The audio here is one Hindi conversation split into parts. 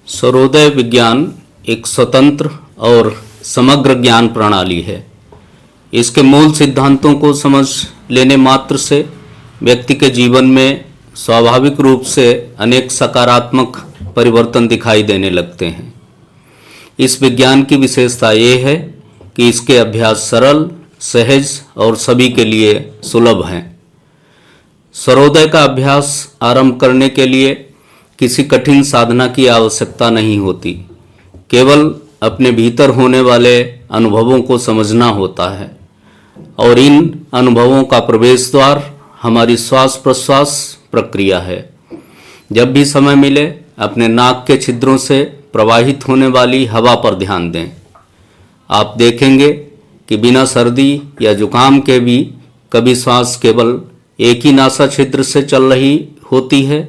सर्वोदय विज्ञान एक स्वतंत्र और समग्र ज्ञान प्रणाली है। इसके मूल सिद्धांतों को समझ लेने मात्र से व्यक्ति के जीवन में स्वाभाविक रूप से अनेक सकारात्मक परिवर्तन दिखाई देने लगते हैं। इस विज्ञान की विशेषता ये है कि इसके अभ्यास सरल, सहज और सभी के लिए सुलभ हैं। सर्वोदय का अभ्यास आरंभ करने के लिए किसी कठिन साधना की आवश्यकता नहीं होती, केवल अपने भीतर होने वाले अनुभवों को समझना होता है और इन अनुभवों का प्रवेश द्वार हमारी श्वास प्रश्वास प्रक्रिया है। जब भी समय मिले अपने नाक के छिद्रों से प्रवाहित होने वाली हवा पर ध्यान दें। आप देखेंगे कि बिना सर्दी या जुकाम के भी कभी श्वास केवल एक ही नासा छिद्र से चल रही होती है।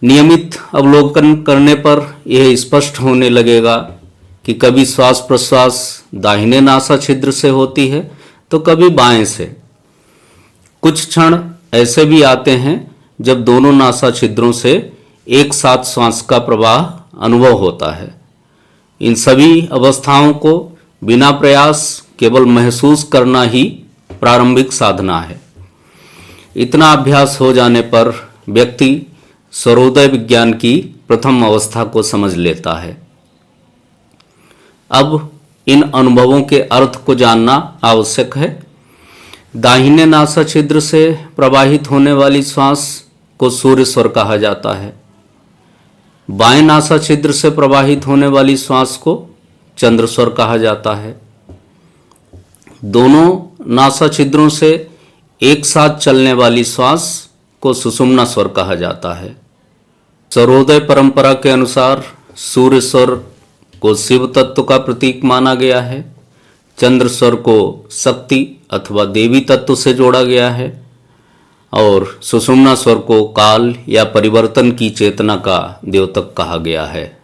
नियमित अवलोकन करने पर यह स्पष्ट होने लगेगा कि कभी श्वास प्रश्वास दाहिने नासा छिद्र से होती है तो कभी बाएं से। कुछ क्षण ऐसे भी आते हैं जब दोनों नासा छिद्रों से एक साथ श्वास का प्रवाह अनुभव होता है। इन सभी अवस्थाओं को बिना प्रयास केवल महसूस करना ही प्रारंभिक साधना है। इतना अभ्यास हो जाने पर व्यक्ति सर्वोदय विज्ञान की प्रथम अवस्था को समझ लेता है। अब इन अनुभवों के अर्थ को जानना आवश्यक है। दाहिने नासा छिद्र से प्रवाहित होने वाली श्वास को सूर्य स्वर कहा जाता है। बाएं नासा छिद्र से प्रवाहित होने वाली श्वास को चंद्र स्वर कहा जाता है। दोनों नासा छिद्रों से एक साथ चलने वाली श्वास को सुषुम्ना स्वर कहा जाता है। सर्वोदय परंपरा के अनुसार सूर्य स्वर को शिव तत्व का प्रतीक माना गया है, चंद्र स्वर को शक्ति अथवा देवी तत्व से जोड़ा गया है और सुषुम्ना स्वर को काल या परिवर्तन की चेतना का द्योतक कहा गया है।